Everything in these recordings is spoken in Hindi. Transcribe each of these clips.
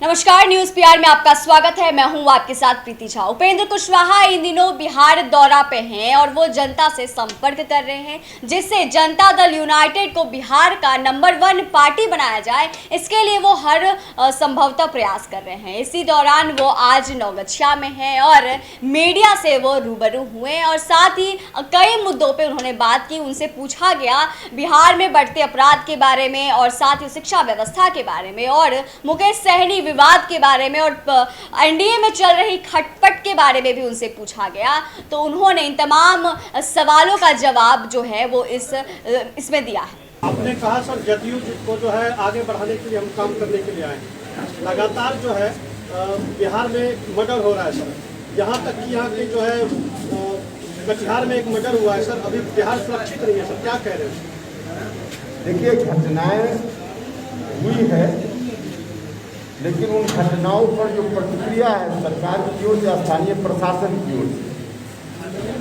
नमस्कार, न्यूज पीआर में आपका स्वागत है। मैं हूं आपके साथ प्रीति झा। उपेंद्र कुशवाहा इन दिनों बिहार दौरा पे हैं और वो जनता से संपर्क कर रहे हैं, जिससे जनता दल यूनाइटेड को बिहार का नंबर 1 पार्टी बनाया जाए। इसके लिए वो हर संभवतः प्रयास कर रहे हैं। इसी दौरान वो आज नौगछिया में हैं और मीडिया से वो रूबरू हुए और साथ ही कई मुद्दों पर उन्होंने बात की। उनसे पूछा गया बिहार में बढ़ते अपराध के बारे में और साथ ही शिक्षा व्यवस्था के बारे में और मुकेश सहनी विवाद के बारे में और एनडीए में चल रही खटपट के बारे में भी उनसे पूछा गया। तो उन्होंने इन तमाम सवालों का जवाब जो है वो इसमें दिया है। आपने कहा सर जदयू को जो है आगे बढ़ाने के लिए हम काम करने के लिए आए हैं। लगातार जो है बिहार में मर्डर हो रहा है सर, यहाँ तक कि यहाँ के जो है कटिहार में एक मर्डर हुआ है सर। अभी बिहार सुरक्षित नहीं है सर, क्या कह रहे हैं? देखिए, घटनाएं हुई है, लेकिन उन घटनाओं पर जो प्रतिक्रिया है सरकार की ओर से, स्थानीय प्रशासन की ओर से,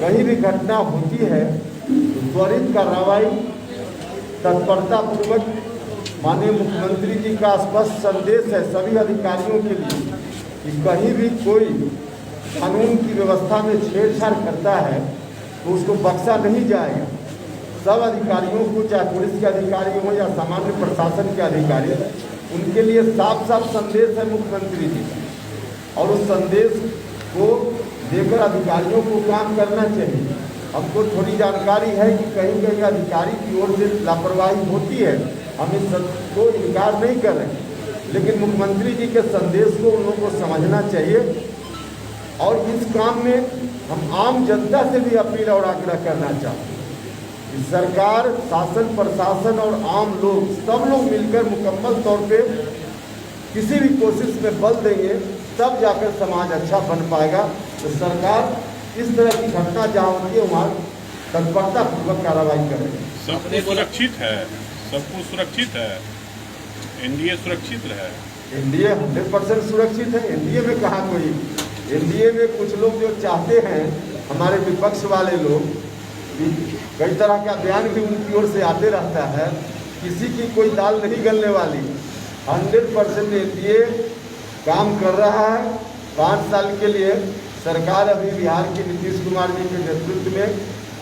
कहीं भी घटना होती है तो त्वरित कार्रवाई तत्परता पूर्वक माननीय मुख्यमंत्री जी का स्पष्ट संदेश है सभी अधिकारियों के लिए कि कहीं भी कोई कानून की व्यवस्था में छेड़छाड़ करता है तो उसको बख्शा नहीं जाएगा। सब अधिकारियों को, चाहे पुलिस के अधिकारी हों या सामान्य प्रशासन के अधिकारी, उनके लिए साफ साफ संदेश है मुख्यमंत्री जी का, और उस संदेश को देकर अधिकारियों को काम करना चाहिए। हमको थोड़ी जानकारी है कि कहीं कहीं अधिकारी की ओर से लापरवाही होती है, हम इस को इनकार नहीं कर रहे, लेकिन मुख्यमंत्री जी के संदेश को उन लोगों को समझना चाहिए। और इस काम में हम आम जनता से भी अपील और आग्रह करना चाहते हैं। सरकार, शासन, प्रशासन और आम लोग, सब लोग मिलकर मुकम्मल तौर पे किसी भी कोशिश में बल देंगे, तब जाकर समाज अच्छा बन पाएगा। तो सरकार इस तरह की घटना जहाँ होती है वहाँ तत्परता पूर्वक कार्रवाई करेगी। सब कुछ सुरक्षित है, सब कुछ सुरक्षित है, एनडीए सुरक्षित है। एनडीए 100% सुरक्षित है। एनडीए में कहाँ कोई, एनडीए में कुछ लोग जो चाहते हैं, हमारे विपक्ष वाले लोग, कई तरह का बयान भी उनकी ओर से आते रहता है, किसी की कोई दाल नहीं गलने वाली। 100% एनडीए काम कर रहा है। 5 साल के लिए सरकार अभी बिहार के नीतीश कुमार जी के नेतृत्व में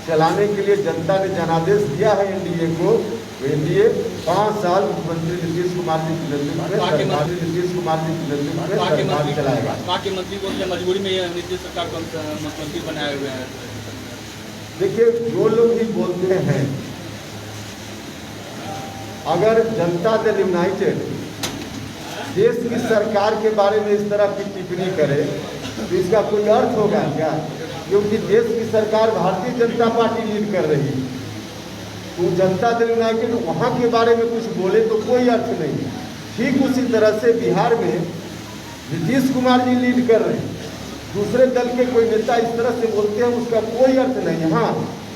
चलाने के लिए जनता ने जनादेश दिया है एनडीए को। तो एनडीए 5 साल मुख्यमंत्री नीतीश कुमार जी के नेतृत्व में सरकार चलाएगा। मुख्यमंत्री को मजबूरी में नीतीश सरकार को मुख्यमंत्री बनाए हुए हैं। देखिए, जो लोग भी बोलते हैं, अगर जनता दल यूनाइटेड देश की सरकार के बारे में इस तरह की टिप्पणी करे तो इसका कोई अर्थ होगा क्या? क्योंकि देश की सरकार भारतीय जनता पार्टी लीड कर रही है, तो जनता दल यूनाइटेड वहाँ के बारे में कुछ बोले तो कोई अर्थ नहीं। ठीक उसी तरह से बिहार में नीतीश कुमार जी लीड कर रहे हैं, दूसरे दल के कोई नेता इस तरह से बोलते हैं, उसका कोई अर्थ नहीं। हाँ,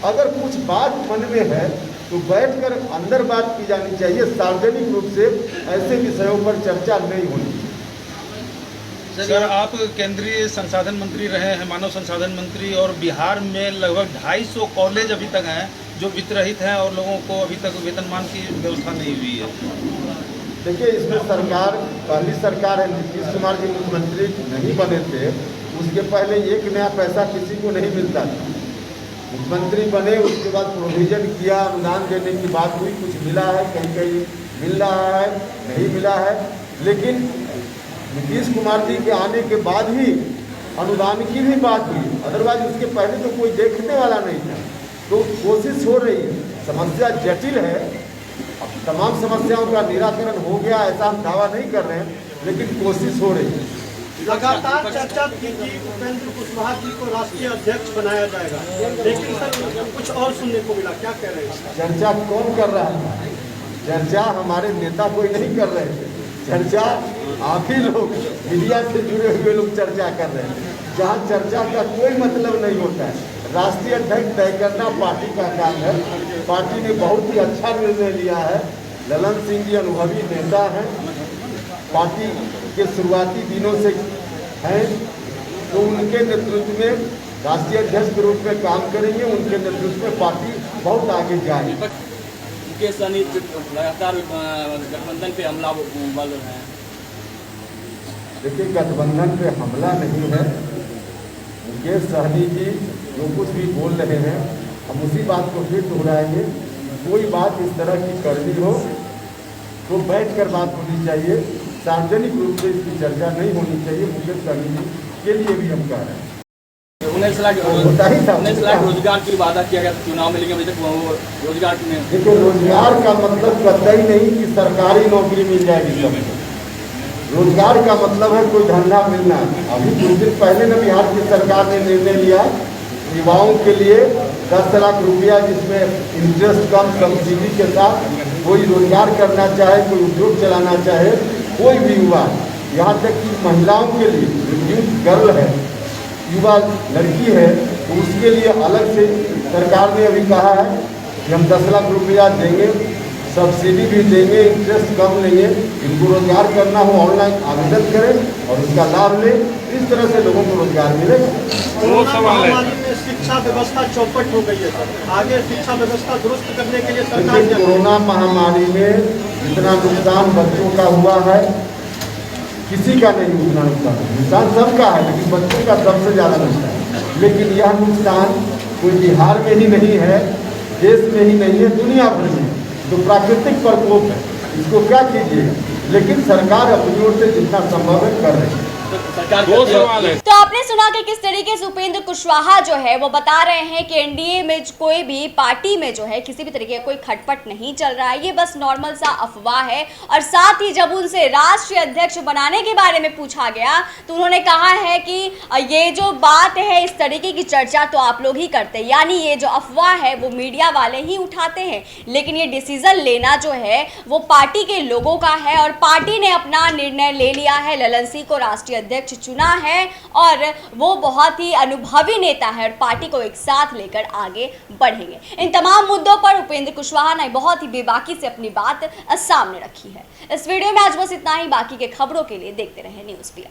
अगर कुछ बात मन में है तो बैठकर अंदर बात की जानी चाहिए, सार्वजनिक रूप से ऐसे विषयों पर चर्चा नहीं होनी चाहिए। सर, आप केंद्रीय संसाधन मंत्री रहे हैं, मानव संसाधन मंत्री, और बिहार में लगभग 250 कॉलेज अभी तक हैं जो वित्तरहित हैं और लोगों को अभी तक वेतनमान की व्यवस्था नहीं हुई है। देखिए, इसमें सरकार, पहली सरकार है, नीतीश कुमार जी मुख्यमंत्री नहीं बने थे, उसके पहले एक नया पैसा किसी को नहीं मिलता था। मुख्यमंत्री बने, उसके बाद प्रोविजन किया, अनुदान देने की बात हुई, कुछ मिला है, कहीं कहीं मिल रहा है, नहीं मिला है। लेकिन नीतीश कुमार जी के आने के बाद ही अनुदान की भी बात हुई, अदरवाइज उसके पहले तो कोई देखने वाला नहीं था। तो कोशिश हो रही है, समस्या जटिल है, अब तमाम समस्याओं का निराकरण हो गया ऐसा हम दावा नहीं कर रहे हैं, लेकिन कोशिश हो रही है। लगातार चर्चा थी कि उपेंद्र कुशवाहा जी को राष्ट्रीय अध्यक्ष बनाया जाएगा, लेकिन सर कुछ और सुनने को मिला, क्या कह रहे हैं? चर्चा कौन कर रहा है? चर्चा हमारे नेता कोई नहीं कर रहे थे, चर्चा आप ही लोग, मीडिया से जुड़े हुए लोग चर्चा कर रहे हैं, जहाँ चर्चा का कोई मतलब नहीं होता है। राष्ट्रीय अध्यक्ष तय करना पार्टी का काम है। पार्टी ने बहुत ही अच्छा निर्णय लिया है। ललन सिंह जी अनुभवी नेता हैं, पार्टी के शुरुआती दिनों से हैं, तो उनके नेतृत्व में राष्ट्रीय अध्यक्ष के रूप में काम करेंगे। उनके नेतृत्व में पार्टी बहुत आगे जाएगी। मुकेश सहनी लगातार गठबंधन पे हमला बोल रहे हैं। देखिए, गठबंधन पे हमला नहीं है। मुकेश सहनी जी जो कुछ भी बोल रहे हैं, हम उसी बात को फिर दोहराएंगे। कोई बात इस तरह की करनी हो तो बैठ कर बात होनी चाहिए, सार्वजनिक रूप से इसकी चर्चा नहीं होनी चाहिए। मुकेश सहनी जी के लिए भी हम कह रहे हैं। 19 लाख रोजगार की वादा किया गया चुनाव में, लेकिन अभी तक वो रोजगार में देखिए, रोजगार का मतलब कतई नहीं कि सरकारी नौकरी मिल जाएगी सबको। रोजगार का मतलब है कोई धंधा मिलना। अभी कुछ दिन पहले न बिहार की सरकार ने निर्णय लिया युवाओं के लिए 10 लाख रुपया, जिसमें इंटरेस्ट कम सब्सिडी के साथ कोई रोजगार करना चाहे, कोई उद्योग चलाना चाहे, कोई भी युवा, यहाँ तक कि महिलाओं के लिए यूथ गर्ल है, युवा लड़की है, तो उसके लिए अलग से सरकार ने अभी कहा है कि हम 10 लाख रुपया देंगे, सब्सिडी भी देंगे, इंटरेस्ट कम लेंगे। इनको रोजगार करना हो ऑनलाइन आवेदन करें और उसका लाभ लें। इस तरह से लोगों को रोजगार मिलेगा। कोरोना महामारी में शिक्षा व्यवस्था चौपट हो गई है सर, आगे शिक्षा व्यवस्था दुरुस्त करने के लिए सरकार देखिए, कोरोना महामारी में जितना नुकसान बच्चों का हुआ है, किसी का नहीं उतना नुकसान सबका है, लेकिन बच्चों का सबसे ज़्यादा नुकसान है। लेकिन यह नुकसान कोई बिहार में ही नहीं है, देश में ही नहीं है, दुनिया भर में। तो प्राकृतिक प्रकोप है, इसको क्या कीजिएगा, लेकिन सरकार अपनी ओर से जितना संभव है कर रही है। दो सवाल है। तो आपने सुना कि किस तरीके से उपेंद्र कुशवाहा जो है वो बता रहे हैं कि एनडीए में कोई भी पार्टी में जो है किसी भी तरीके का कोई खटपट नहीं चल रहा है, ये बस नॉर्मल सा अफवाह है। और साथ ही जब उनसे राष्ट्रीय अध्यक्ष बनाने के बारे में पूछा गया तो उन्होंने कहा है कि ये जो बात है, इस तरीके की चर्चा तो आप लोग ही करते हैं, यानी ये जो अफवाह है वो मीडिया वाले ही उठाते हैं, लेकिन ये डिसीजन लेना जो है वो पार्टी के लोगों का है और पार्टी ने अपना निर्णय ले लिया है। ललन सिंह को राष्ट्रीय अध्यक्ष चुना है और वो बहुत ही अनुभवी नेता है और पार्टी को एक साथ लेकर आगे बढ़ेंगे। इन तमाम मुद्दों पर उपेंद्र कुशवाहा ने बहुत ही बेबाकी से अपनी बात सामने रखी है। इस वीडियो में आज बस इतना ही। बाकी के खबरों के लिए देखते रहें न्यूज़ PI।